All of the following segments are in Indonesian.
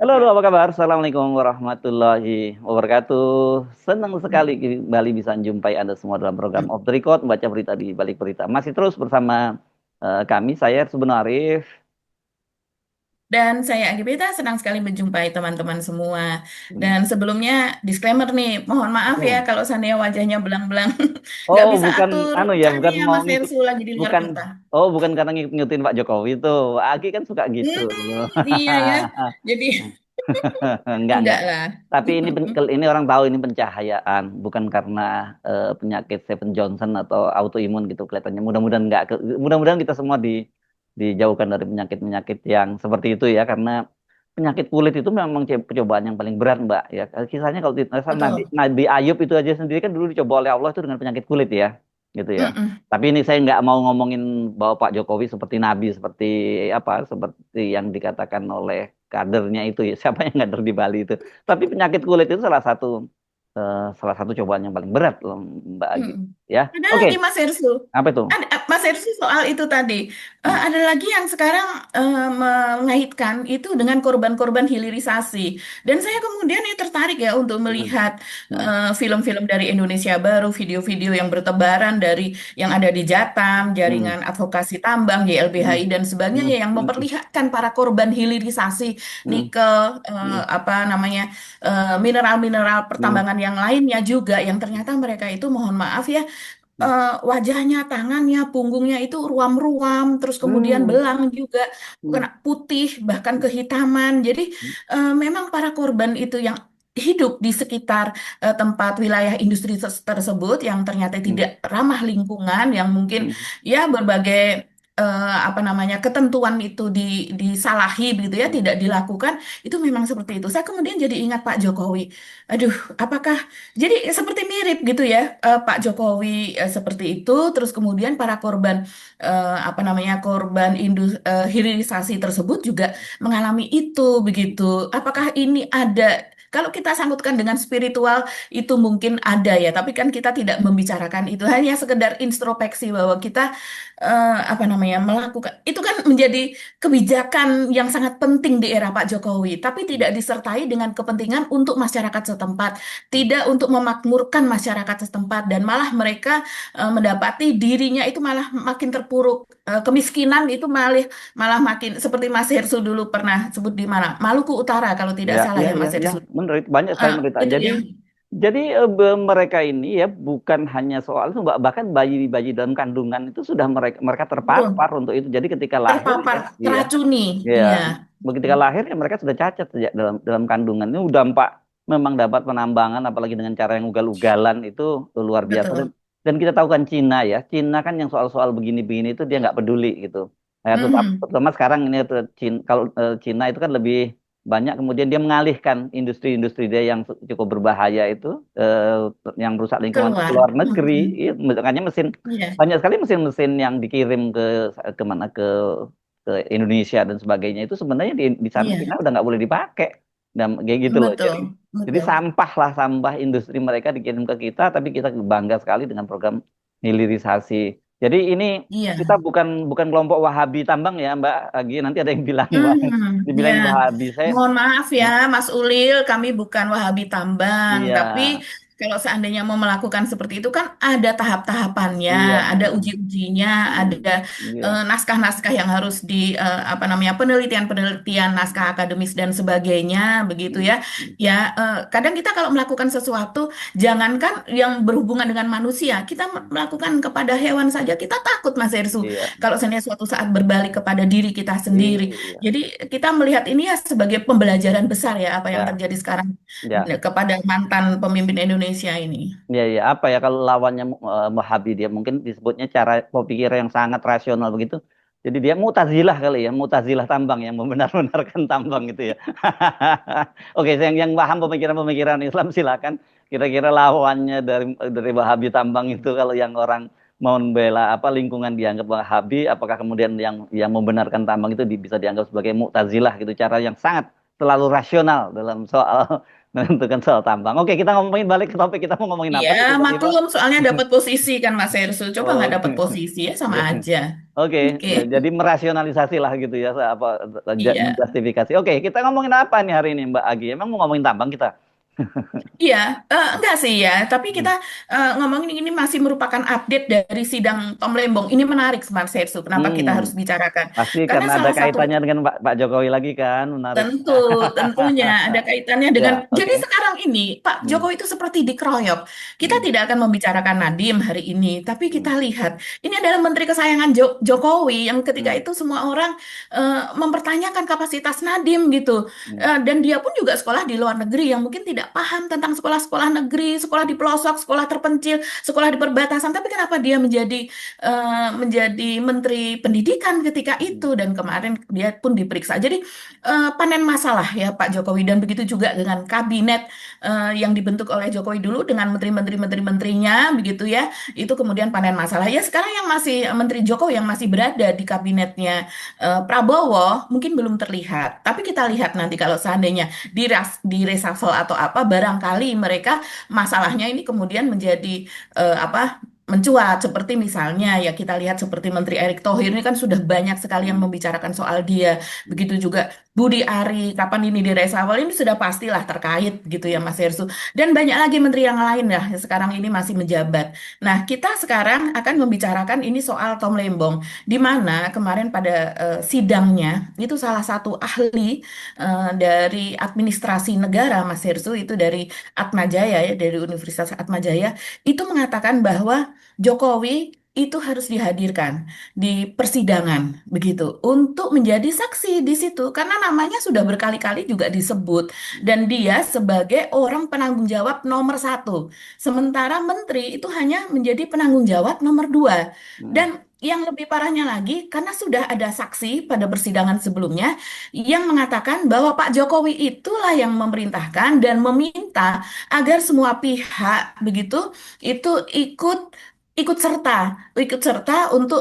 Halo, halo, apa kabar? Assalamualaikum warahmatullahi wabarakatuh. Senang sekali kembali bisa menjumpai Anda semua dalam program Off the Record, membaca berita di balik berita. Masih terus bersama kami, saya Subnu Arif. Dan saya Agibita senang sekali menjumpai teman-teman semua. Hmm. Dan sebelumnya disclaimer nih, mohon maaf ya Oh, kalau seandainya wajahnya belang-belang, nggak oh, bisa bukan atur. anu ya, bukan Soalnya mau Mas ngikut, Hersu lagi di luar bukan, kota. oh, bukan karena ngikutin Pak Jokowi itu. Agi kan suka gitu. Iya ya, jadi Enggak. enggak lah. Tapi ini orang tahu ini pencahayaan, bukan karena penyakit Stephen Johnson atau autoimun gitu kelihatannya. Mudah-mudahan enggak. Mudah-mudahan kita semua dijauhkan dari penyakit-penyakit yang seperti itu ya, karena penyakit kulit itu memang percobaan yang paling berat, Mbak. Ya, kisahnya kalau Nabi, Betul. Nabi Ayub itu aja sendiri kan dulu dicoba oleh Allah itu dengan penyakit kulit ya, gitu ya. Mm-mm. Tapi ini saya nggak mau ngomongin bahwa Pak Jokowi seperti Nabi, seperti apa, seperti yang dikatakan oleh kadernya itu ya, siapa yang kader di Bali itu. Tapi penyakit kulit itu salah satu cobaan yang paling berat loh, Mbak Agi. Mm-mm. Ya, Ada oke. lagi Mas Hersu. Apa itu? Mas Hersu soal itu tadi. Hmm, Ada lagi yang sekarang mengaitkan itu dengan korban-korban hilirisasi. Dan saya kemudian ya tertarik ya untuk hmm, melihat hmm, film-film dari Indonesia Baru, video-video yang bertebaran dari yang ada di Jatam, hmm, Jaringan Advokasi Tambang, hmm, YLBHI dan hmm, sebagainya yang hmm, memperlihatkan para korban hilirisasi hmm, nikel, hmm, apa namanya, mineral-mineral hmm, pertambangan yang lainnya juga yang ternyata mereka itu mohon maaf ya, hmm, wajahnya, tangannya, punggungnya itu ruam-ruam, terus kemudian hmm, belang juga, hmm, kena putih, bahkan kehitaman. Jadi memang para korban itu yang hidup di sekitar tempat wilayah industri tersebut yang ternyata hmm, tidak ramah lingkungan, yang mungkin hmm, ya berbagai apa namanya ketentuan itu disalahi begitu ya, hmm, tidak dilakukan, itu memang seperti itu. Saya kemudian jadi ingat Pak Jokowi. Aduh, apakah jadi seperti mirip gitu ya, Pak Jokowi seperti itu, terus kemudian para korban apa namanya korban hilirisasi tersebut juga mengalami itu begitu. Apakah ini ada? Kalau kita sangkutkan dengan spiritual itu mungkin ada ya, tapi kan kita tidak membicarakan itu, hanya sekedar introspeksi bahwa kita apa namanya melakukan itu kan menjadi kebijakan yang sangat penting di era Pak Jokowi, tapi tidak disertai dengan kepentingan untuk masyarakat setempat, tidak untuk memakmurkan masyarakat setempat, dan malah mereka mendapati dirinya itu malah makin terpuruk. Kemiskinan itu malah malah makin seperti Mas Hersu dulu pernah sebut di mana Maluku Utara kalau tidak ya, salah ya, ya ya, Mas ya, Hersu. banyak sekali menderita. Itu Jadi, yang mereka ini ya bukan hanya soal itu, Mbak, bahkan bayi-bayi dalam kandungan itu sudah mereka mereka terpapar betul untuk itu. Jadi ketika lahir terpapar ya, iya, teracuni. iya, Iya. ketika lahir ya mereka sudah cacat sejak dalam dalam kandungan. Ini dampak memang dapat penambangan, apalagi dengan cara yang ugal-ugalan itu luar biasa. Dan, Betul. dan kita tahu kan Cina ya, Cina kan yang soal-soal begini-begini itu dia nggak peduli gitu. Nah, Mhm. terutama sekarang ini Cina, kalau Cina itu kan lebih banyak, kemudian dia mengalihkan industri-industri dia yang cukup berbahaya itu, yang merusak lingkungan ke Keluar. luar negeri. Mhm. Iya, makanya Iya. banyak sekali mesin-mesin yang dikirim ke mana, ke Indonesia dan sebagainya itu sebenarnya di sana Cina Iya. udah nggak boleh dipakai, dan kayak gitu loh. Betul. Jadi Betul. sampah lah, sampah industri mereka dikirim ke kita, tapi kita bangga sekali dengan program hilirisasi. Jadi ini kita Iya. bukan bukan kelompok Wahabi tambang ya, Mbak Agi. Nanti ada yang bilang Ya, dibilang Wahabi. Saya mohon maaf ya, Mas Ulil, kami bukan Wahabi tambang, iya, tapi kalau seandainya mau melakukan seperti itu kan ada tahap-tahapannya, iya, ada uji-ujinya, ada mm, iya, naskah-naskah yang harus di apa namanya penelitian-penelitian, naskah akademis dan sebagainya, begitu mm, ya. mm, Ya, kadang kita kalau melakukan sesuatu, jangankan yang berhubungan dengan manusia, kita melakukan kepada hewan saja kita takut, Mas Ersu. iya, Kalau seandainya suatu saat berbalik kepada diri kita sendiri. iya, Jadi kita melihat ini ya sebagai pembelajaran besar ya apa yang ya, terjadi sekarang ya. kepada mantan pemimpin Indonesia ini. Ya, ya, apa ya kalau lawannya Wahabi, dia mungkin disebutnya cara berpikir yang sangat rasional begitu. Jadi dia Mu'tazilah kali ya, Mu'tazilah tambang yang membenar-benarkan tambang itu ya. Oke, yang paham pemikiran-pemikiran Islam silakan. Kira-kira lawannya dari Wahabi tambang itu, kalau yang orang mau membela apa lingkungan dianggap Wahabi, apakah kemudian yang membenarkan tambang itu bisa dianggap sebagai Mu'tazilah gitu, cara yang sangat selalu rasional dalam soal menentukan soal tambang. Oke, kita ngomongin balik ke topik, kita mau ngomongin Iya, apa sih tiba-tiba? maklum soalnya dapat posisi kan Mas Hersu. Coba nggak dapat Oke. posisi ya sama Ya. aja. Oke, Oke. jadi merasionalisasi lah gitu ya, apa Iya. menjustifikasi. Oke, kita ngomongin apa nih hari ini Mbak Agi? Emang mau ngomongin tambang kita? Iya, enggak sih ya, tapi kita Hmm. ngomongin ini masih merupakan update dari sidang Tom Lembong. Ini menarik, Mas Hersu. Kenapa kita Hmm, harus bicarakan? pasti Karena karena ada salah satu kaitannya dengan Pak Jokowi lagi kan, menarik. tentu, tentunya ada kaitannya Ya, dengan. Jadi oke. sekarang ini Pak Hmm, Jokowi itu seperti dikeroyok. Kita hmm, tidak akan membicarakan Nadiem hari ini, tapi kita hmm, lihat ini adalah menteri kesayangan Jokowi yang ketika hmm, itu semua orang mempertanyakan kapasitas Nadiem gitu. hmm, Dan dia pun juga sekolah di luar negeri yang mungkin tidak paham tentang sekolah-sekolah negeri, sekolah di pelosok, sekolah terpencil, sekolah di perbatasan. Tapi kenapa dia menjadi menteri pendidikan ketika hmm, itu dan kemarin dia pun diperiksa. Jadi panen masalah ya Pak Jokowi dan begitu juga dengan kabinet yang dibentuk oleh Jokowi dulu dengan menteri-menteri-menterinya begitu ya. Itu kemudian panen masalah. Ya sekarang yang masih Menteri Jokowi yang masih berada di kabinetnya Prabowo mungkin belum terlihat. Tapi kita lihat nanti kalau seandainya di reshuffle atau apa barangkali mereka masalahnya ini kemudian menjadi apa mencuat seperti misalnya ya kita lihat seperti Menteri Erick Thohir ini kan sudah banyak sekali yang hmm, membicarakan soal dia. hmm. Begitu juga Budi Ari, kapan ini di reshuffle ini sudah pastilah terkait gitu ya Mas Hersu. Dan banyak lagi menteri yang lain ya yang sekarang ini masih menjabat. Nah, kita sekarang akan membicarakan ini soal Tom Lembong, di mana kemarin pada sidangnya itu salah satu ahli dari administrasi negara Mas Hersu itu dari Atmajaya ya, dari Universitas Atmajaya itu mengatakan bahwa Jokowi itu harus dihadirkan di persidangan begitu untuk menjadi saksi di situ karena namanya sudah berkali-kali juga disebut dan dia sebagai orang penanggung jawab nomor satu. Sementara menteri itu hanya menjadi penanggung jawab nomor dua. Hmm. Dan yang lebih parahnya lagi, karena sudah ada saksi pada persidangan sebelumnya yang mengatakan bahwa Pak Jokowi itulah yang memerintahkan dan meminta agar semua pihak begitu itu ikut serta untuk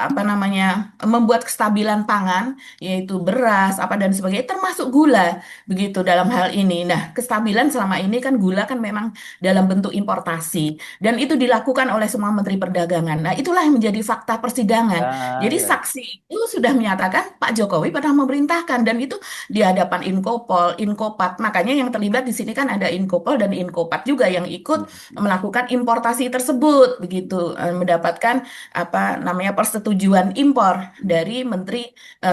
apa namanya membuat kestabilan pangan yaitu beras apa dan sebagainya termasuk gula begitu dalam hal ini. Nah, kestabilan selama ini kan gula kan memang dalam bentuk importasi dan itu dilakukan oleh semua menteri perdagangan. Nah, itulah yang menjadi fakta persidangan. Ya, Jadi ya. saksi itu sudah menyatakan Pak Jokowi pernah memerintahkan dan itu di hadapan Inkopol, Inkopat. Makanya yang terlibat di sini kan ada Inkopol dan Inkopat juga yang ikut Hmm. melakukan importasi tersebut begitu mendapatkan apa namanya persetujuan impor dari Menteri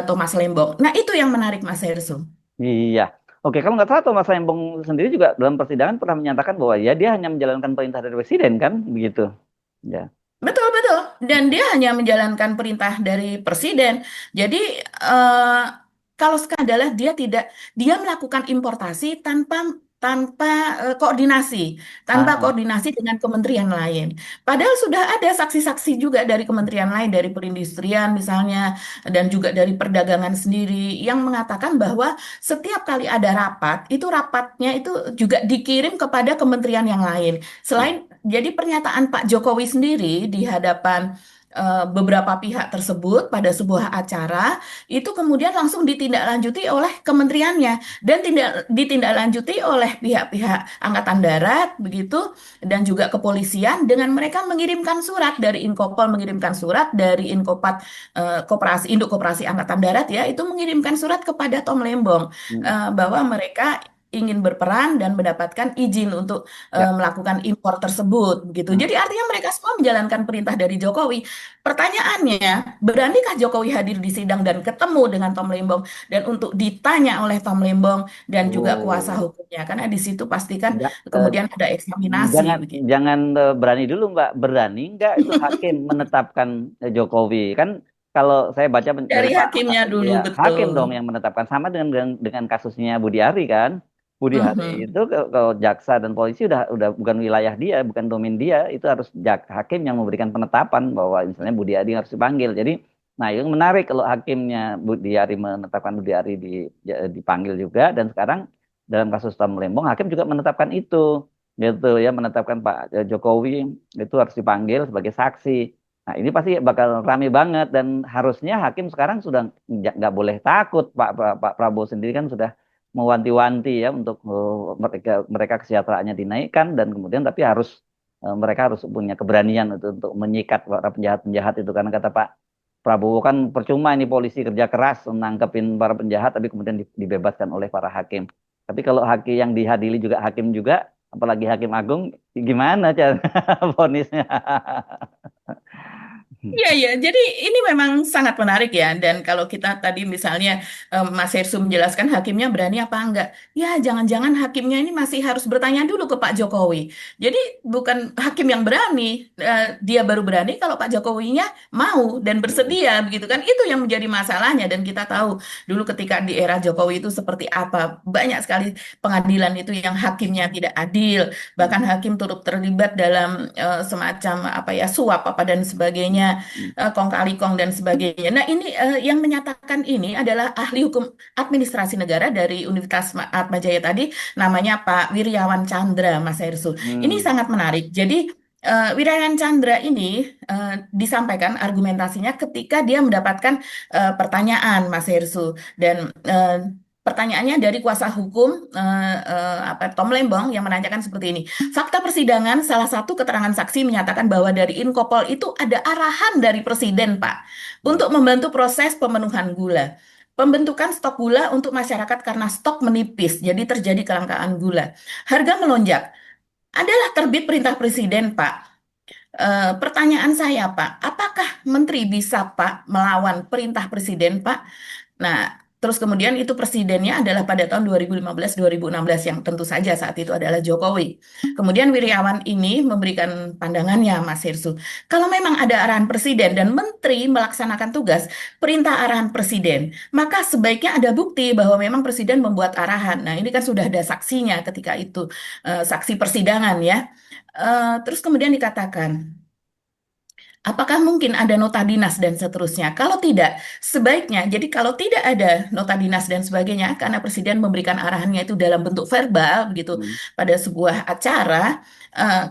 Thomas Lembong. Nah, itu yang menarik Mas Hersu. Iya. Oke, kalau nggak salah Thomas Lembong sendiri juga dalam persidangan pernah menyatakan bahwa ya dia hanya menjalankan perintah dari presiden kan, begitu. Ya. Betul, betul. Dan dia hanya menjalankan perintah dari presiden. Jadi eh, kalau sekarang adalah dia melakukan importasi tanpa Ah, koordinasi dengan kementerian lain. Padahal sudah ada saksi-saksi juga dari kementerian lain, dari perindustrian misalnya, dan juga dari perdagangan sendiri yang mengatakan bahwa setiap kali ada rapat, itu rapatnya itu juga dikirim kepada kementerian yang lain. Selain jadi pernyataan Pak Jokowi sendiri di hadapan beberapa pihak tersebut pada sebuah acara itu kemudian langsung ditindaklanjuti oleh kementeriannya dan ditindaklanjuti oleh pihak-pihak Angkatan Darat begitu dan juga kepolisian dengan mereka mengirimkan surat dari Inkopol mengirimkan surat dari Inkopat Koperasi Induk Koperasi Angkatan Darat ya itu mengirimkan surat kepada Tom Lembong hmm. bahwa mereka ingin berperan dan mendapatkan izin untuk Ya. melakukan impor tersebut begitu. Hmm. Jadi artinya mereka semua menjalankan perintah dari Jokowi. Pertanyaannya, beranikah Jokowi hadir di sidang dan ketemu dengan Tom Lembong dan untuk ditanya oleh Tom Lembong dan juga kuasa Oh, hukumnya? Karena di situ pastikan enggak, kemudian ada eksaminasi jangan begitu. jangan berani dulu Mbak. Berani nggak itu hakim menetapkan Jokowi? Kan kalau saya baca dari Dari hakimnya dulu ya hakim betul. dong yang menetapkan sama dengan kasusnya Budi Ari kan. Budi Ari Mhm. itu kalau jaksa dan polisi udah bukan wilayah dia, bukan domain dia, itu harus hakim yang memberikan penetapan bahwa misalnya Budi Ari harus dipanggil. Jadi, nah yang menarik kalau hakimnya Budi Ari menetapkan Budi Ari dipanggil juga dan sekarang dalam kasus Tom Lembong hakim juga menetapkan itu gitu ya menetapkan Pak Jokowi itu harus dipanggil sebagai saksi. Nah ini pasti bakal rame banget dan harusnya hakim sekarang sudah nggak boleh takut Pak Prabowo sendiri kan sudah mewanti-wanti ya untuk mereka mereka kesejahteraannya dinaikkan dan kemudian tapi harus mereka harus punya keberanian untuk menyikat para penjahat-penjahat itu karena kata Pak Prabowo kan percuma ini polisi kerja keras menangkepin para penjahat tapi kemudian dibebaskan oleh para hakim. Tapi kalau hakim yang dihadiri juga hakim juga, apalagi hakim agung, gimana cara vonisnya? Iya, iya. Jadi ini memang sangat menarik ya. Dan kalau kita tadi misalnya Mas Hersu menjelaskan hakimnya berani apa enggak. Ya, jangan-jangan hakimnya ini masih harus bertanya dulu ke Pak Jokowi. Jadi bukan hakim yang berani. Dia baru berani kalau Pak Jokowinya mau dan bersedia begitu kan. Itu yang menjadi masalahnya. Dan kita tahu dulu ketika di era Jokowi itu seperti apa. Banyak sekali pengadilan itu yang hakimnya tidak adil. Bahkan hakim turut terlibat dalam semacam apa ya suap apa dan sebagainya, kong kali kong dan sebagainya. Nah ini yang menyatakan ini adalah ahli hukum administrasi negara dari Universitas Atma Jaya tadi, namanya Pak Wiryawan Chandra, Mas Hersu. Ini Hmm. sangat menarik. Jadi Wiryawan Chandra ini disampaikan argumentasinya ketika dia mendapatkan pertanyaan, Mas Hersu, dan pertanyaannya dari kuasa hukum Tom Lembong yang menanyakan seperti ini. Fakta persidangan, salah satu keterangan saksi menyatakan bahwa dari Inkopol itu ada arahan dari Presiden, Pak, untuk membantu proses pemenuhan gula. Pembentukan stok gula untuk masyarakat karena stok menipis, jadi terjadi kelangkaan gula. Harga melonjak. Adalah terbit perintah Presiden, Pak. Pertanyaan saya, Pak, apakah Menteri bisa, Pak, melawan perintah Presiden, Pak? Nah, terus kemudian itu presidennya adalah pada tahun 2015-2016 yang tentu saja saat itu adalah Jokowi. Kemudian Wiryawan ini memberikan pandangannya, Mas Hirsu. Kalau memang ada arahan presiden dan menteri melaksanakan tugas perintah arahan presiden, maka sebaiknya ada bukti bahwa memang presiden membuat arahan. Nah, ini kan sudah ada saksinya ketika itu, saksi persidangan ya. Terus kemudian dikatakan, apakah mungkin ada nota dinas dan seterusnya? Kalau tidak, sebaiknya, jadi kalau tidak ada nota dinas dan sebagainya, karena Presiden memberikan arahannya itu dalam bentuk verbal, begitu, Hmm. pada sebuah acara,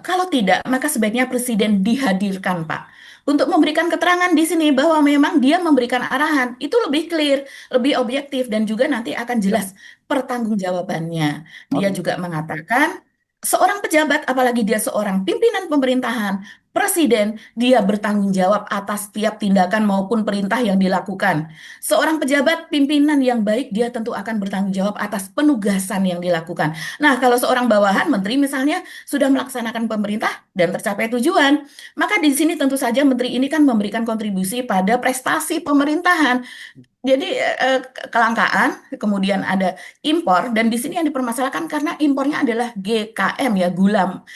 kalau tidak, maka sebaiknya Presiden dihadirkan, Pak. Untuk memberikan keterangan di sini bahwa memang dia memberikan arahan, itu lebih clear, lebih objektif, dan juga nanti akan Ya. jelas pertanggungjawabannya. Dia Oh. juga mengatakan, seorang pejabat, apalagi dia seorang pimpinan pemerintahan, Presiden, dia bertanggung jawab atas setiap tindakan maupun perintah yang dilakukan. Seorang pejabat pimpinan yang baik, dia tentu akan bertanggung jawab atas penugasan yang dilakukan. Nah, kalau seorang bawahan, menteri misalnya, sudah melaksanakan pemerintah dan tercapai tujuan, maka di sini tentu saja menteri ini kan memberikan kontribusi pada prestasi pemerintahan. Jadi kelangkaan, kemudian ada impor, dan di sini yang dipermasalahkan karena impornya adalah GKM ya, gula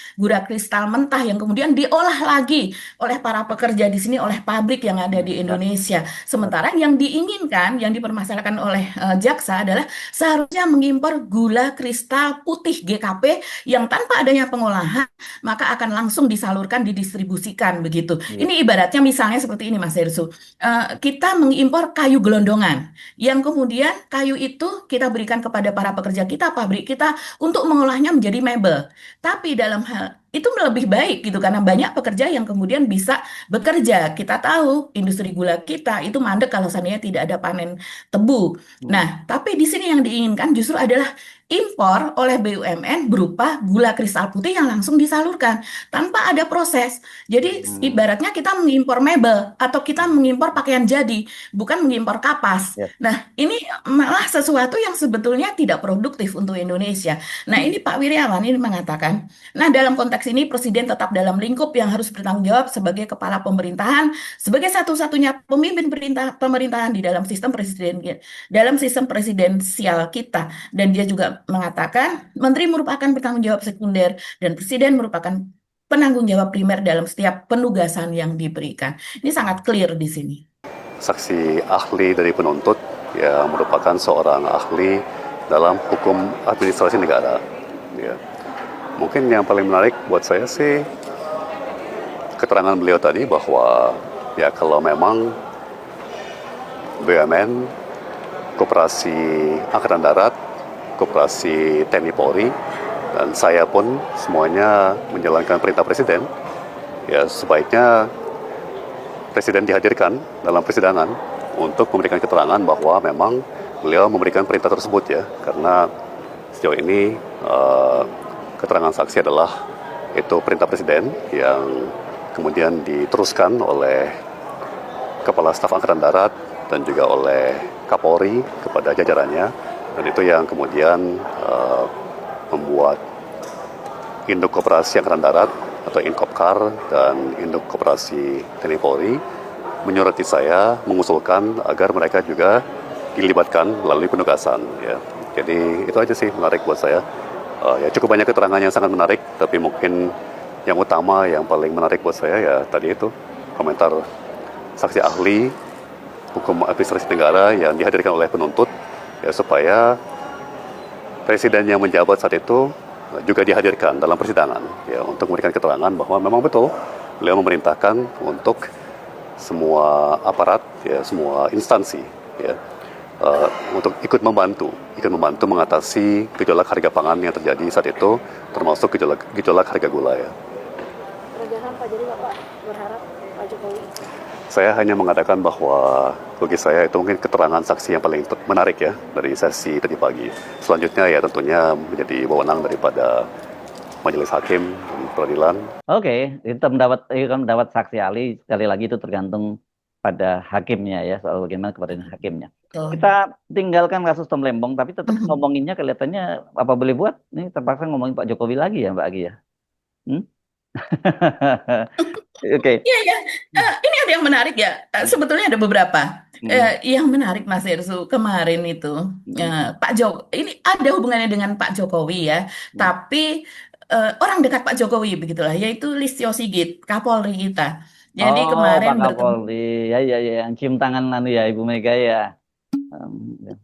kristal mentah yang kemudian diolah lagi oleh para pekerja di sini, oleh pabrik yang ada di Ya. Indonesia. Sementara yang diinginkan, yang dipermasalahkan oleh jaksa adalah seharusnya mengimpor gula kristal putih GKP yang tanpa adanya pengolahan, maka akan langsung disalurkan, didistribusikan begitu. Iya. Ini ibaratnya misalnya seperti ini, Mas Hersu. Kita mengimpor kayu gelondongan, yang kemudian kayu itu kita berikan kepada para pekerja kita, pabrik kita, untuk mengolahnya menjadi mebel. Tapi dalam hal itu lebih baik gitu, karena banyak pekerja yang kemudian bisa bekerja. Kita tahu industri gula kita itu mandek kalau seandainya tidak ada panen tebu. Hmm. Nah, tapi di sini yang diinginkan justru adalah impor oleh BUMN berupa gula kristal putih yang langsung disalurkan tanpa ada proses. Jadi Hmm. ibaratnya kita mengimpor mebel atau kita mengimpor pakaian jadi, bukan mengimpor kapas. Ya. Nah, ini malah sesuatu yang sebetulnya tidak produktif untuk Indonesia. Nah, ini Pak Wiryawan ini mengatakan, nah dalam konteks ini Presiden tetap dalam lingkup yang harus bertanggung jawab sebagai kepala pemerintahan, sebagai satu-satunya pemimpin pemerintahan di dalam sistem presidensial kita. Dan dia juga mengatakan, Menteri merupakan bertanggung jawab sekunder dan Presiden merupakan penanggung jawab primer dalam setiap penugasan yang diberikan. Ini sangat clear di sini. Saksi ahli dari penuntut ya merupakan seorang ahli dalam hukum administrasi negara. Ya. Mungkin yang paling menarik buat saya sih keterangan beliau tadi bahwa ya kalau memang BUMN, Koperasi Angkatan Darat, Koperasi TNI Polri, dan saya pun semuanya menjalankan perintah Presiden, ya sebaiknya Presiden dihadirkan dalam persidangan untuk memberikan keterangan bahwa memang beliau memberikan perintah tersebut ya, karena sejauh ini keterangan saksi adalah itu perintah presiden yang kemudian diteruskan oleh Kepala Staf Angkatan Darat dan juga oleh Kapolri kepada jajarannya, dan itu yang kemudian membuat Induk Koperasi Angkatan Darat atau Inkopkar dan Induk Koperasi TNI Polri menyurati saya mengusulkan agar mereka juga dilibatkan melalui penugasan ya. Jadi itu aja sih menarik buat saya. Ya cukup banyak keterangan yang sangat menarik, tapi mungkin yang utama yang paling menarik buat saya ya tadi itu komentar saksi ahli hukum administrasi negara yang dihadirkan oleh penuntut ya, supaya presiden yang menjabat saat itu juga dihadirkan dalam persidangan ya, untuk memberikan keterangan bahwa memang betul beliau memerintahkan untuk semua aparat ya, semua instansi ya, untuk ikut membantu mengatasi gejolak harga pangan yang terjadi saat itu, termasuk gejolak harga gula ya. Pak, jadi Bapak berharap Pak Jokowi? Saya hanya mengatakan bahwa bagi saya itu mungkin keterangan saksi yang paling menarik ya dari sesi tadi pagi. Selanjutnya ya tentunya menjadi wewenang daripada majelis hakim dan peradilan. Oke, itu mendapat saksi ahli, sekali lagi itu tergantung pada hakimnya ya, soal bagaimana kepada hakimnya. Kita tinggalkan kasus Tom Lembong, tapi tetap ngomonginnya kelihatannya apa boleh buat. Ini terpaksa ngomongin Pak Jokowi lagi ya Mbak Agi ya. Oke. Iya ya, ini ada yang menarik ya. Sebetulnya ada beberapa yang menarik Mas Ersu kemarin itu. Pak Jokowi ini ada hubungannya dengan Pak Jokowi ya, tapi orang dekat Pak Jokowi begitulah, yaitu Listio Sigit, Kapolri kita. Jadi Oh, kemarin Pak bertemu. Kapolri, ya, yang cium tangan ya Ibu Mega ya. Ya.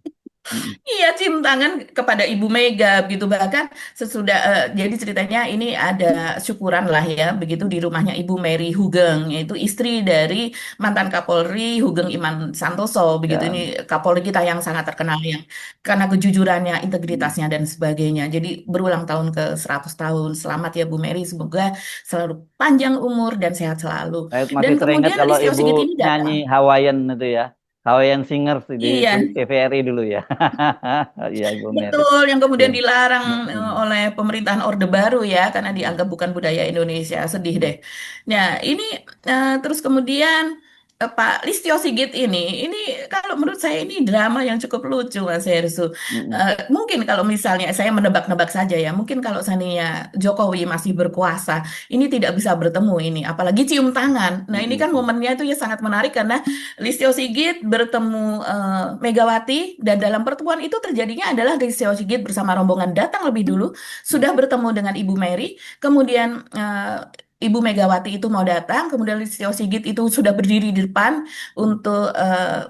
Iya, cium tangan kepada Ibu Mega begitu, bahkan sesudah jadi ceritanya ini ada syukuran lah ya begitu di rumahnya Ibu Mary Hugeng, yaitu istri dari mantan Kapolri Hugeng Iman Santoso begitu. Ya. Ini Kapolri kita yang sangat terkenal yang karena kejujurannya, integritasnya dan sebagainya. Jadi berulang tahun ke 100 tahun. Selamat ya Bu Mary, semoga selalu panjang umur dan sehat selalu. Saya masih Dan teringat kemudian kalau Listio Ibu Sigit ini nyanyi datang. Hawaiian itu ya. Hawaiian Singers di Iya. TVRI dulu ya. Iya Ibu Mary. Betul, yang kemudian Ya. dilarang oleh pemerintahan Orde Baru ya, karena dianggap bukan budaya Indonesia. Sedih deh. Nah, ini terus kemudian Pak Listio Sigit ini kalau menurut saya ini drama yang cukup lucu, Mas Hersu. Mungkin kalau misalnya saya menebak-nebak saja ya, mungkin kalau seandainya Jokowi masih berkuasa, ini tidak bisa bertemu ini, apalagi cium tangan. Nah, ini kan momennya itu ya sangat menarik karena Listio Sigit bertemu Megawati, dan dalam pertemuan itu terjadinya adalah Listio Sigit bersama rombongan datang lebih dulu, sudah bertemu dengan Ibu Mary, kemudian Ibu Megawati itu mau datang, kemudian Listio Sigit itu sudah berdiri di depan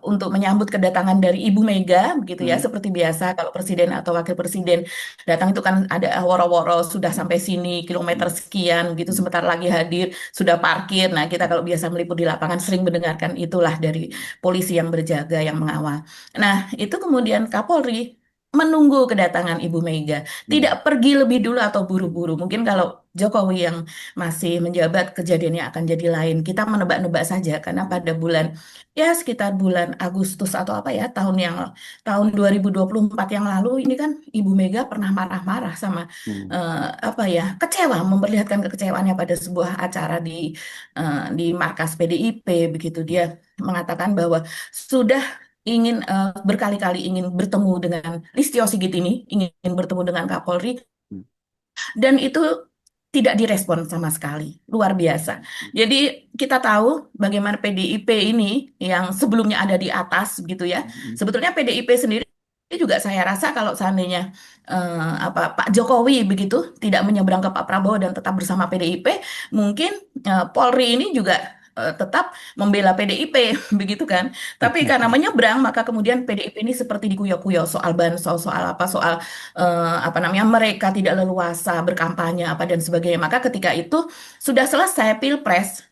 untuk menyambut kedatangan dari Ibu Mega, begitu ya, seperti biasa kalau presiden atau wakil presiden datang itu kan ada woro-woro sudah sampai sini kilometer sekian gitu, sebentar lagi hadir, sudah parkir. Nah, kita kalau biasa meliput di lapangan sering mendengarkan itulah dari polisi yang berjaga yang mengawal. Nah, itu kemudian Kapolri menunggu kedatangan Ibu Mega, tidak pergi lebih dulu atau buru-buru. Mungkin kalau Jokowi yang masih menjabat kejadiannya akan jadi lain. Kita menebak-nebak saja karena pada sekitar bulan Agustus atau apa ya tahun 2024 yang lalu ini kan Ibu Mega pernah marah-marah sama kecewa, memperlihatkan kekecewaannya pada sebuah acara di markas PDIP begitu. Dia mengatakan bahwa sudah ingin berkali-kali ingin bertemu dengan Listio Sigit ini, ingin bertemu dengan Kapolri, dan itu tidak direspon sama sekali, luar biasa. Jadi kita tahu bagaimana PDIP ini yang sebelumnya ada di atas gitu ya. Sebetulnya PDIP sendiri juga saya rasa kalau seandainya Pak Jokowi begitu tidak menyeberang ke Pak Prabowo dan tetap bersama PDIP, mungkin Polri ini juga tetap membela PDIP begitu kan. Tapi karena menyeberang maka kemudian PDIP ini seperti dikuyok-kuyok soal bansos, soal mereka tidak leluasa berkampanye apa dan sebagainya. Maka ketika itu sudah selesai Pilpres,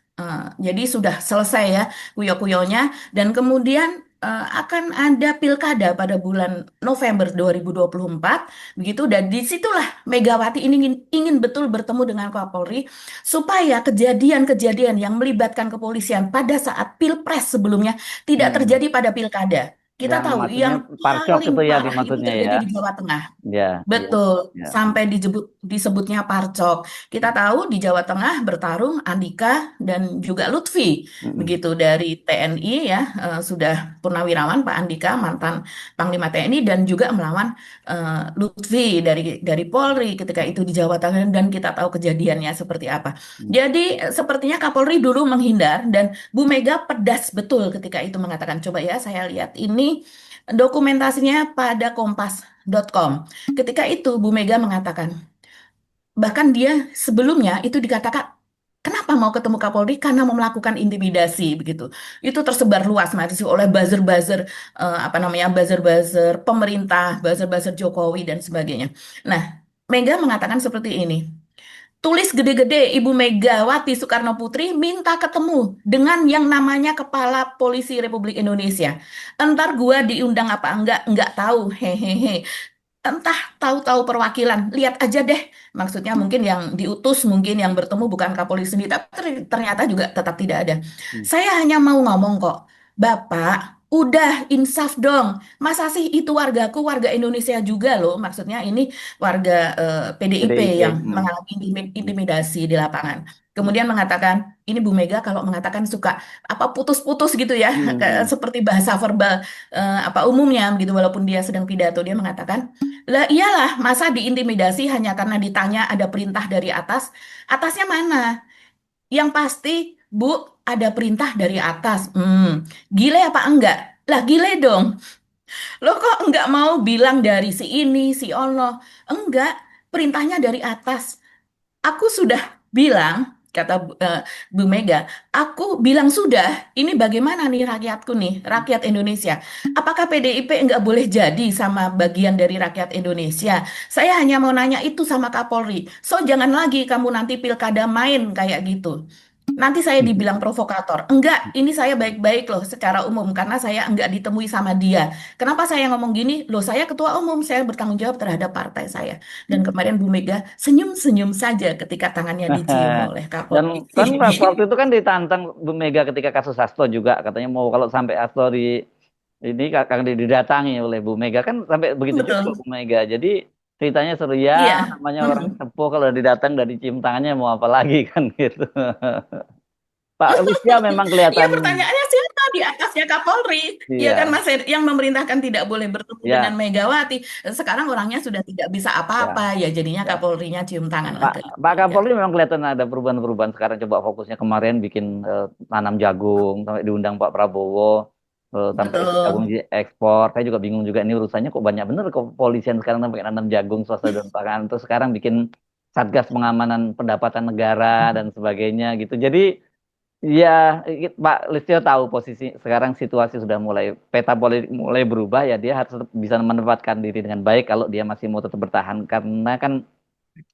jadi sudah selesai ya kuyok-kuyoknya, dan kemudian akan ada pilkada pada bulan November 2024 begitu, dan disitulah Megawati ingin betul bertemu dengan Kapolri supaya kejadian-kejadian yang melibatkan kepolisian pada saat Pilpres sebelumnya tidak terjadi pada pilkada. Kita Yang tahu maksudnya yang parcok paling itu ya parah itu maksudnya terjadi ya. di Jawa Tengah. Ya, iya, Betul, ya. sampai disebutnya parcok. Kita tahu di Jawa Tengah bertarung Andika dan juga Lutfi, Mm-mm. begitu dari TNI ya, sudah purnawirawan Pak Andika mantan Panglima TNI dan juga melawan Lutfi dari Polri ketika itu di Jawa Tengah dan kita tahu kejadiannya seperti apa. Jadi sepertinya Kapolri dulu menghindar dan Bu Mega pedas betul ketika itu mengatakan, coba ya saya lihat ini dokumentasinya pada kompas.com. Ketika itu Bu Mega mengatakan, bahkan dia sebelumnya itu dikatakan, kenapa mau ketemu Kapolri? Karena mau melakukan intimidasi begitu. Itu tersebar luas masih oleh buzzer-buzzer apa namanya buzzer-buzzer pemerintah, buzzer-buzzer Jokowi dan sebagainya. Nah, Mega mengatakan seperti ini. Tulis gede-gede Ibu Megawati Soekarno Putri minta ketemu dengan yang namanya Kepala Polisi Republik Indonesia. Entar gua diundang apa enggak tahu. Hehehe. Entah tahu-tahu perwakilan, lihat aja deh. Maksudnya mungkin yang diutus, mungkin yang bertemu bukan Kapolri sendiri, tapi ternyata juga tetap tidak ada. Hmm. Saya hanya mau ngomong kok, Bapak, udah insaf dong. Masa sih itu wargaku, warga Indonesia juga loh. Maksudnya ini warga PDIP PDIP. yang mengalami intimidasi di lapangan. Kemudian mengatakan, ini Bu Mega kalau mengatakan suka apa putus-putus gitu ya, seperti bahasa verbal apa umumnya gitu, walaupun dia sedang pidato, dia mengatakan, lah iyalah, masa diintimidasi hanya karena ditanya ada perintah dari atas? Atasnya mana? Yang pasti, Bu, ada perintah dari atas. Gile apa enggak? Lah gile dong. Lo kok enggak mau bilang dari si ini, si ono? Enggak, perintahnya dari atas. Aku sudah bilang, kata Bu Mega, aku bilang sudah, ini bagaimana nih rakyatku nih, rakyat Indonesia. Apakah PDIP enggak boleh jadi sama bagian dari rakyat Indonesia? Saya hanya mau nanya itu sama Kapolri. So jangan lagi kamu nanti pilkada main kayak gitu. Nanti saya dibilang provokator. Enggak, ini saya baik-baik loh secara umum karena saya enggak ditemui sama dia. Kenapa saya ngomong gini? Loh, saya ketua umum, saya bertanggung jawab terhadap partai saya. Dan kemarin Bu Mega senyum-senyum saja ketika tangannya dicium oleh Dan Kapolri. kan waktu itu kan ditantang Bu Mega ketika kasus Hasto juga katanya mau kalau sampai Hasto ini akan didatangi oleh Bu Mega kan sampai begitu juga Bu Betul. Mega. Jadi ceritanya seru ya, Iya. namanya orang sepuh kalau didatang dari cium tangannya mau apa lagi kan gitu. Pak Listia memang Iya, kelihatan pertanyaannya siapa di atasnya Kapolri? Iya kan iya Mas yang memerintahkan tidak boleh bertemu dengan ya Megawati. Sekarang orangnya sudah tidak bisa apa-apa, ya ya jadinya ya. Kapolrinya cium tangan lah Pak ke Pak Mega. Kapolri memang kelihatan ada perubahan-perubahan sekarang coba fokusnya kemarin bikin tanam jagung sampai diundang Pak Prabowo sampai itu jagung Betul. diekspor. Saya juga bingung juga ini urusannya kok banyak bener kepolisian sekarang sampai nanam jagung swasta dan pangan terus sekarang bikin Satgas Pengamanan Pendapatan Negara dan sebagainya gitu. Jadi ya, Pak Listio tahu posisi sekarang situasi sudah mulai peta politik mulai berubah ya dia harus tetap bisa menempatkan diri dengan baik kalau dia masih mau tetap bertahan karena kan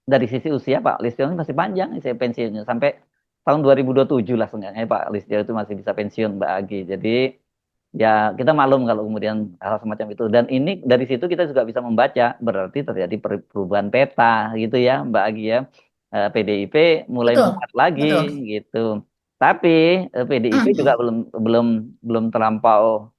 dari sisi usia Pak Listio ini masih panjang saya pensiunnya sampai tahun 2027 lah seenggaknya Pak Listio itu masih bisa pensiun Mbak Agi. Jadi ya kita maklum kalau kemudian hal semacam itu dan ini dari situ kita juga bisa membaca berarti terjadi perubahan peta gitu ya Mbak Agi ya. PDIP mulai Betul. menguat lagi Betul. gitu. Tapi PDIP juga Mhm. belum belum belum terlampau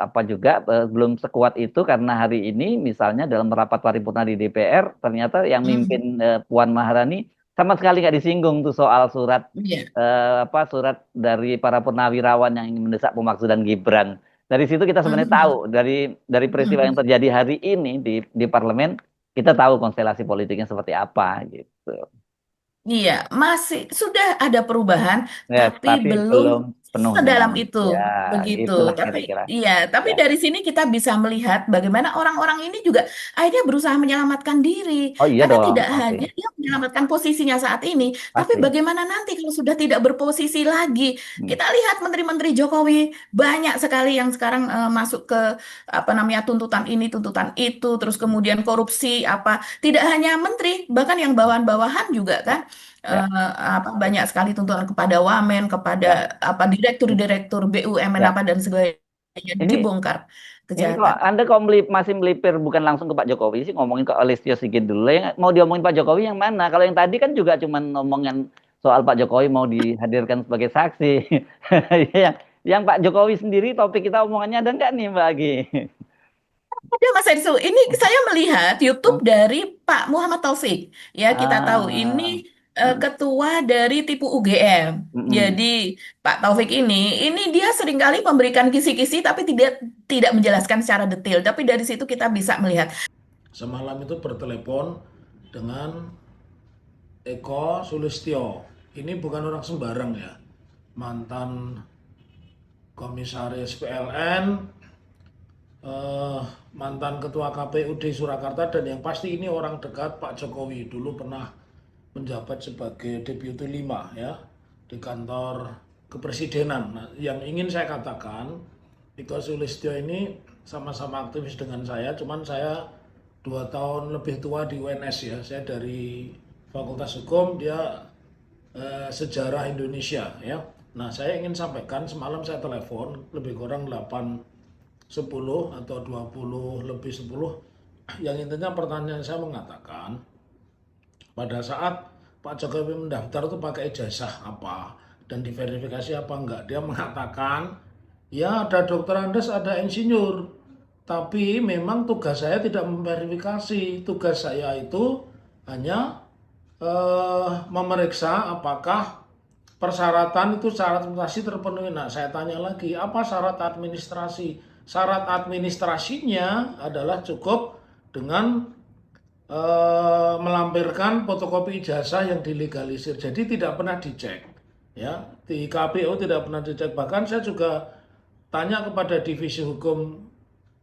apa juga belum sekuat itu karena hari ini misalnya dalam rapat paripurna di DPR ternyata yang mimpin Mhm. Puan Maharani sama sekali nggak disinggung tuh soal surat Iya. apa surat dari para purnawirawan yang ingin mendesak pemakzulan Gibran. Dari situ kita sebenarnya tahu Mhm. dari peristiwa yang Mhm. terjadi hari ini di parlemen kita tahu konstelasi politiknya seperti apa gitu. Iya, masih sudah ada perubahan, Yes, tapi tapi belum belum penuhnya. sedalam itu, Ya, begitu. gitulah Tapi kira-kira. iya, tapi Ya, dari sini kita bisa melihat bagaimana orang-orang ini juga akhirnya berusaha menyelamatkan diri, oh iya karena dong, tidak pasti, hanya dia menyelamatkan posisinya saat ini, tapi pasti. bagaimana nanti kalau sudah tidak berposisi lagi. Hmm. Kita lihat menteri-menteri Jokowi banyak sekali yang sekarang masuk ke apa namanya tuntutan ini, tuntutan itu, terus kemudian korupsi apa. Tidak hanya menteri, bahkan yang bawahan-bawahan juga Ya, kan ya, apa banyak sekali tuntutan kepada wamen, kepada ya. apa direktur-direktur BUMN Ya. apa dan sebagainya Ini dibongkar ini kok kejahatan. Anda kok masih melipir bukan langsung ke Pak Jokowi sih ngomongin ke Listio Sigit dulu. Yang mau diomongin Pak Jokowi yang mana? Kalau yang tadi kan juga cuman ngomongin soal Pak Jokowi mau dihadirkan sebagai saksi. Yang Yang Pak Jokowi sendiri topik kita omongannya ada nggak nih Mbak Agi? Ada Mas Enzo, ini saya melihat YouTube dari Pak Muhammad Taufik. Ya, kita tahu Ah, ini ketua dari Tipu UGM. mm-mm. Jadi Pak Taufik ini dia seringkali memberikan kisi-kisi tapi tidak tidak menjelaskan secara detail. Tapi dari situ kita bisa melihat. Semalam itu bertelepon dengan Eko Sulistyo. Ini bukan orang sembarang ya, mantan komisaris PLN, mantan ketua KPUD Surakarta, dan yang pasti ini orang dekat Pak Jokowi. Dulu pernah menjabat sebagai Deputi 5 ya di kantor kepresidenan. Nah, yang ingin saya katakan, Eko Sulistyo ini sama-sama aktivis dengan saya, cuman saya 2 tahun lebih tua di UNS ya. Saya dari Fakultas Hukum, dia sejarah Indonesia ya. Nah, saya ingin sampaikan, semalam saya telepon lebih kurang 8:10 atau 20 lebih 10. Yang intinya pertanyaan saya mengatakan, pada saat Pak Jokowi mendaftar itu pakai ijazah apa dan diverifikasi apa enggak. Dia mengatakan, ya ada dokter Andes, ada insinyur. Tapi memang tugas saya tidak memverifikasi. Tugas saya itu hanya memeriksa apakah persyaratan itu syarat administrasi terpenuhi. Nah, saya tanya lagi, apa syarat administrasi? Syarat administrasinya adalah cukup dengan melampirkan fotokopi ijazah yang dilegalisir. Jadi tidak pernah dicek. Ya, di KPU tidak pernah dicek. Bahkan saya juga tanya kepada Divisi Hukum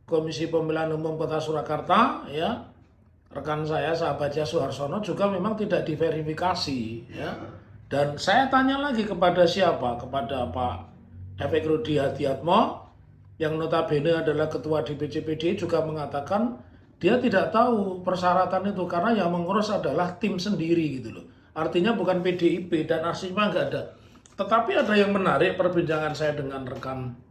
Komisi Pemilihan Umum Kota Surakarta, ya, rekan saya sahabatnya Suharsono juga memang tidak diverifikasi, ya. Dan saya tanya lagi kepada siapa? Kepada Pak Efek Rudi Hadiatmo, yang notabene adalah ketua DPC PDI, juga mengatakan dia tidak tahu persyaratan itu karena yang mengurus adalah tim sendiri gitu loh. Artinya bukan PDIP dan arsipnya nggak ada. Tetapi ada yang menarik perbincangan saya dengan rekan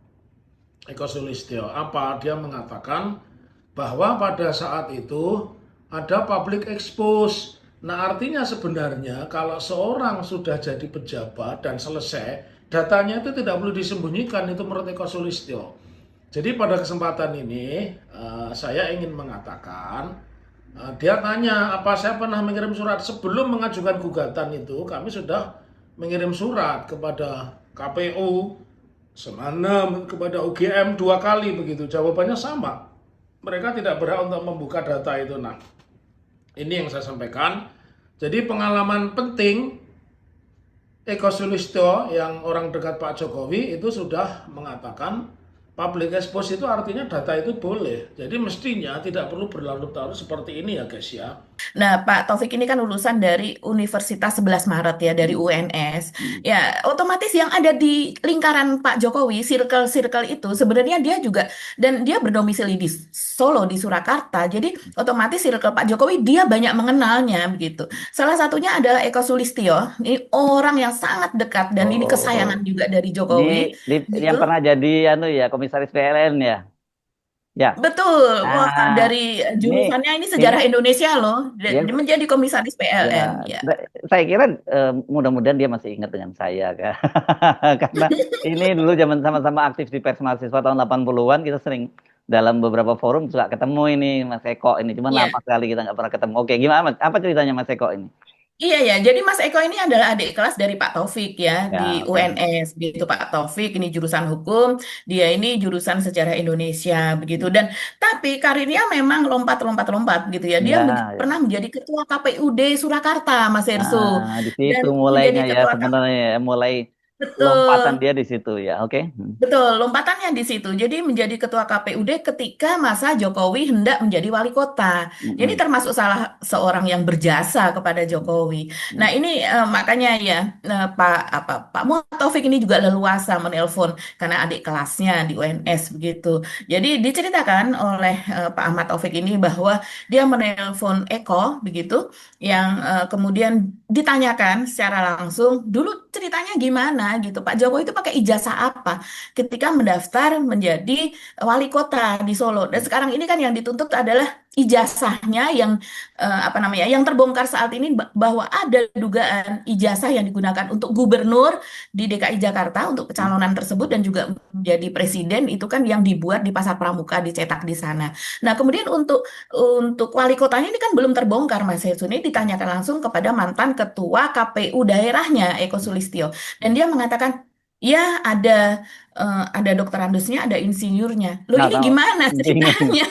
Eko Sulistyo. Apa? Dia mengatakan bahwa pada saat itu ada public expose. Nah, artinya sebenarnya kalau seorang sudah jadi pejabat dan selesai, datanya itu tidak perlu disembunyikan, itu menurut Eko Sulistyo. Jadi pada kesempatan ini saya ingin mengatakan, dia tanya apa saya pernah mengirim surat. Sebelum mengajukan gugatan itu kami sudah mengirim surat kepada KPU, Semanam, kepada UGM 2 kali begitu. Jawabannya sama, mereka tidak berhak untuk membuka data itu. Nah, ini yang saya sampaikan. Jadi pengalaman penting Eko Sulistyo yang orang dekat Pak Jokowi itu sudah mengatakan public expose itu artinya data itu boleh. Jadi mestinya tidak perlu berlarut-larut seperti ini ya guys ya. Nah, Pak Taufik ini kan lulusan dari Universitas 11 Maret ya, dari UNS. Ya, otomatis yang ada di lingkaran Pak Jokowi, circle-circle itu sebenarnya dia juga, dan dia berdomisili di Solo, di Surakarta. Jadi otomatis circle Pak Jokowi dia banyak mengenalnya begitu. Salah satunya adalah Eko Sulistyo. Ini orang yang sangat dekat dan ini kesayangan juga dari Ini Jokowi yang gitu. pernah jadi ya komisaris PLN ya. Ya. Betul, wah Nah, dari ini jurusannya ini ini sejarah Indonesia loh, ya, menjadi komisaris ya PLN ya. saya kira mudah-mudahan dia masih ingat dengan saya kan. Karena ini dulu zaman sama-sama aktif di Pers Mahasiswa tahun 80-an, kita sering dalam beberapa forum juga ketemu ini Mas Eko ini. Cuman Iya. lama sekali kita nggak pernah ketemu. Oke, gimana Mas? Apa ceritanya Mas Eko ini? Iya ya, jadi Mas Eko ini adalah adik kelas dari Pak Taufik ya di Ya, oke. UNS gitu. Pak Taufik ini jurusan hukum, dia ini jurusan sejarah Indonesia begitu. Dan tapi karirnya memang lompat-lompat-lompat gitu ya. Dia Ya, pernah ya. menjadi ketua KPUD Surakarta, Mas Erso. Nah, di Dan situ menjadi mulainya ya ketua sebenarnya ya, mulai lompatan betul. dia di situ ya. Oke. Betul, lompatannya di situ. Jadi menjadi ketua KPUD ketika masa Jokowi hendak menjadi wali kota. Jadi Mm-mm. termasuk salah seorang yang berjasa kepada Jokowi. Nah ini makanya ya Pak Muhammad Taufik ini juga leluasa menelpon karena adik kelasnya di UNS begitu. Jadi diceritakan oleh Pak Ahmad Taufik ini bahwa dia menelpon Eko begitu, yang kemudian ditanyakan secara langsung dulu ceritanya gimana gitu. Pak Jokowi itu pakai ijazah apa ketika mendaftar menjadi wali kota di Solo. Dan sekarang ini kan yang dituntut adalah ijazahnya yang apa namanya yang terbongkar saat ini bahwa ada dugaan ijazah yang digunakan untuk gubernur di DKI Jakarta untuk pencalonan tersebut dan juga menjadi presiden itu kan yang dibuat di Pasar Pramuka dicetak di sana. Nah, kemudian untuk wali kotanya ini kan belum terbongkar Mas Hersun. Ini ditanyakan langsung kepada mantan ketua KPU daerahnya Eko Sulistyo dan dia mengatakan ya ada dokterandusnya, ada insinyurnya. Loh Nah, ini tahu. gimana Bingung. ceritanya?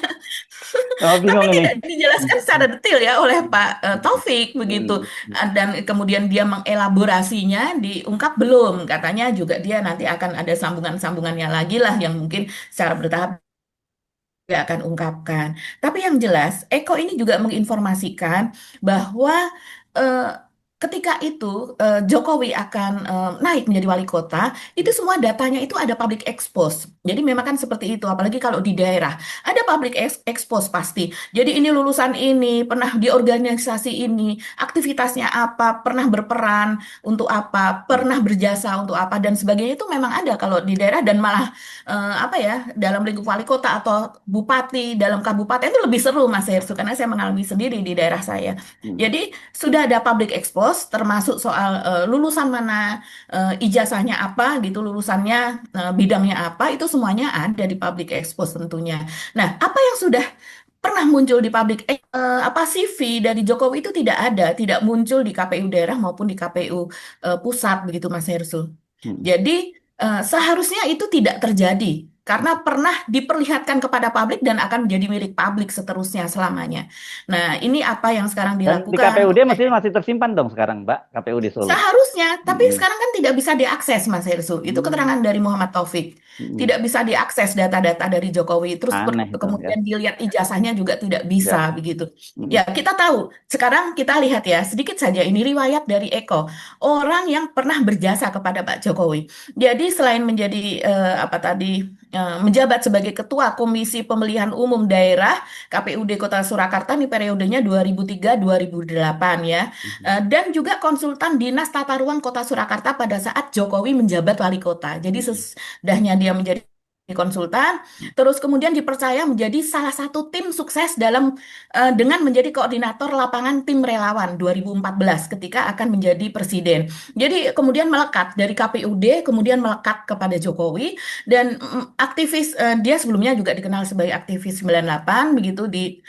Oh, Tapi bingung ini. tidak dijelaskan secara detail ya oleh Pak Taufik begitu. Hmm. Dan kemudian dia mengelaborasinya diungkap belum. Katanya juga dia nanti akan ada sambungan-sambungannya lagi lah yang mungkin secara bertahap dia akan ungkapkan. Tapi yang jelas, Eko ini juga menginformasikan bahwa eh, ketika itu Jokowi akan naik menjadi wali kota, itu semua datanya itu ada public expose. Jadi memang kan seperti itu, apalagi kalau di daerah ada public expose pasti. Jadi ini lulusan ini pernah di organisasi ini, aktivitasnya apa, pernah berperan untuk apa, pernah berjasa untuk apa dan sebagainya itu memang ada kalau di daerah dan malah apa ya dalam lingkup wali kota atau bupati dalam kabupaten itu lebih seru Mas Hersu karena saya mengalami sendiri di daerah saya. Hmm. Jadi sudah ada public expose termasuk soal lulusan mana, ijazahnya apa gitu, lulusannya bidangnya apa itu semuanya ada di public expose tentunya. Nah, apa yang sudah pernah muncul di publik apa CV dari Jokowi itu tidak ada, tidak muncul di KPU daerah maupun di KPU pusat begitu Mas Hersul. Hmm. Jadi seharusnya itu tidak terjadi karena pernah diperlihatkan kepada publik dan akan menjadi milik publik seterusnya selamanya. Nah, ini apa yang sekarang Dan di dilakukan KPUD oleh masih tersimpan dong sekarang, Mbak, KPU di Solo. seharusnya, tapi Hmm. sekarang kan tidak bisa diakses, Mas Hersu. Itu Hmm. keterangan dari Muhammad Taufik. Hmm. Tidak bisa diakses data-data dari Jokowi. Terus Aneh itu ya. kemudian dilihat ijazahnya juga tidak Ya. bisa begitu. Hmm. Ya, kita tahu. Sekarang kita lihat ya, sedikit saja ini riwayat dari Eko, orang yang pernah berjasa kepada Pak Jokowi. Jadi selain menjadi apa tadi menjabat sebagai Ketua Komisi Pemilihan Umum Daerah KPUD Kota Surakarta nih periodenya 2003-2008 ya. Dan juga konsultan Dinas Tata Ruang Kota Surakarta pada saat Jokowi menjabat wali kota. Jadi sesudahnya dia menjadi konsultan, terus kemudian dipercaya menjadi salah satu tim sukses dengan menjadi koordinator lapangan tim relawan 2014 ketika akan menjadi presiden. Jadi kemudian melekat dari KPUD, kemudian melekat kepada Jokowi dan aktivis dia sebelumnya juga dikenal sebagai aktivis 98 begitu di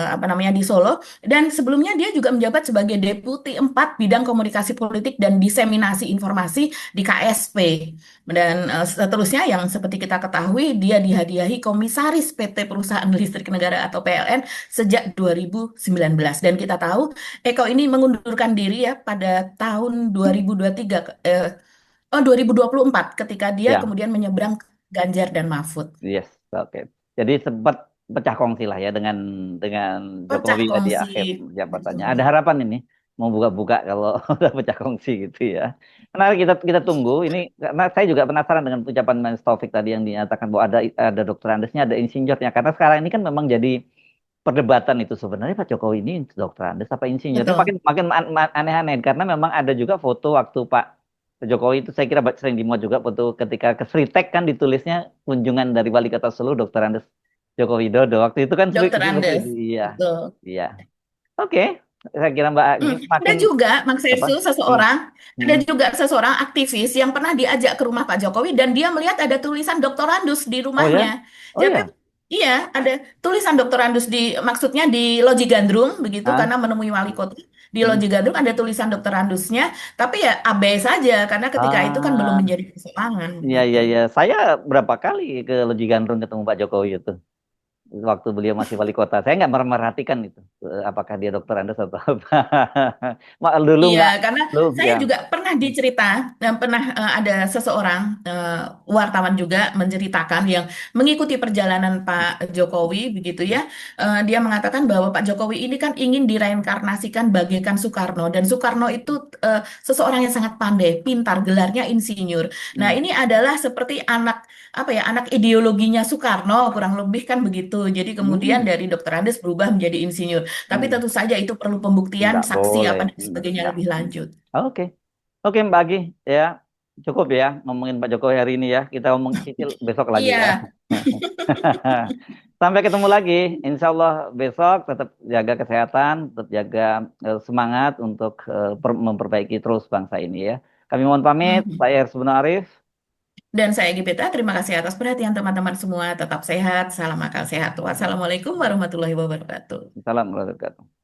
apa namanya di Solo. Dan sebelumnya dia juga menjabat sebagai Deputi 4 Bidang Komunikasi Politik dan Diseminasi Informasi di KSP. Dan seterusnya yang seperti kita ketahui dia dihadiahi Komisaris PT Perusahaan Listrik Negara atau PLN sejak 2019. Dan kita tahu Eko ini mengundurkan diri ya pada tahun 2023, 2024 ketika dia Ya. kemudian menyeberang ke Ganjar dan Mahfud. Yes, oke. Jadi sempat pecah kongsi lah ya dengan Pecah Jokowi ya di kongsi. akhir jabatannya. Betul. Ada harapan ini mau buka-buka kalau udah pecah kongsi gitu ya. Menarik kita tunggu ini karena saya juga penasaran dengan ucapan Mas Taufik tadi yang dinyatakan bahwa ada dokter Andesnya, ada insinyurnya. Karena sekarang ini kan memang jadi perdebatan itu sebenarnya Pak Jokowi ini dokter Andes apa insinyur. Itu makin Betul. makin aneh-aneh karena memang ada juga foto waktu Pak Jokowi itu saya kira sering dimuat juga foto ketika ke Sritek kan ditulisnya kunjungan dari Wali Kota Solo Dr. Andes Joko Widodo. Waktu itu kan Dokter seperti Andes. itu. Iya, Betul. iya. Oke, saya kira Mbak Agni Ada makin juga, Mas apa? Sersu, Hmm, ada hmm. juga seseorang aktivis yang pernah diajak ke rumah Pak Jokowi dan dia melihat ada tulisan Doktorandus di Oh ya, rumahnya. oh Jadi, ya. iya, ada tulisan Doktorandus maksudnya di Loji Gandrung, begitu, Ah, karena menemui wali kota. Di hmm. Loji Gandrung ada tulisan Doktorandusnya, tapi ya abai saja, karena ketika itu kan belum Ah, menjadi persoalan, iya gitu. iya iya. Saya berapa kali ke Loji Gandrung ketemu Pak Jokowi itu. Waktu beliau masih wali kota. Saya nggak merhatikan itu, apakah dia dokter Andes atau apa. Mak dulu Iya, nggak, karena lu saya ya. juga pernah dicerita dan pernah ada seseorang wartawan juga menceritakan yang mengikuti perjalanan Pak Jokowi begitu ya. Dia mengatakan bahwa Pak Jokowi ini kan ingin direinkarnasikan bagaikan Soekarno dan Soekarno itu seseorang yang sangat pandai, pintar, gelarnya insinyur. Nah, Hmm, ini adalah seperti anak apa ya, anak ideologinya Soekarno kurang lebih kan begitu. Jadi kemudian hmm, dari dokter Andes berubah menjadi insinyur. Tapi hmm. tentu saja itu perlu pembuktian, Nggak saksi boleh. apa dan sebagainya Ya. lebih lanjut. Oke, oke Mbak Agi, ya cukup ya ngomongin Pak Jokowi hari ini ya. Kita ngomong cicil besok lagi ya. Iya, Sampai ketemu lagi. Insya Allah besok tetap jaga kesehatan, tetap jaga semangat untuk memperbaiki terus bangsa ini ya. Kami mohon pamit. Mhm. Saya Ersbun Arif. Dan saya Gipita, terima kasih atas perhatian teman-teman semua. Tetap sehat, salam akal sehat. Wassalamualaikum warahmatullahi wabarakatuh. Salam warahmatullahi wabarakatuh.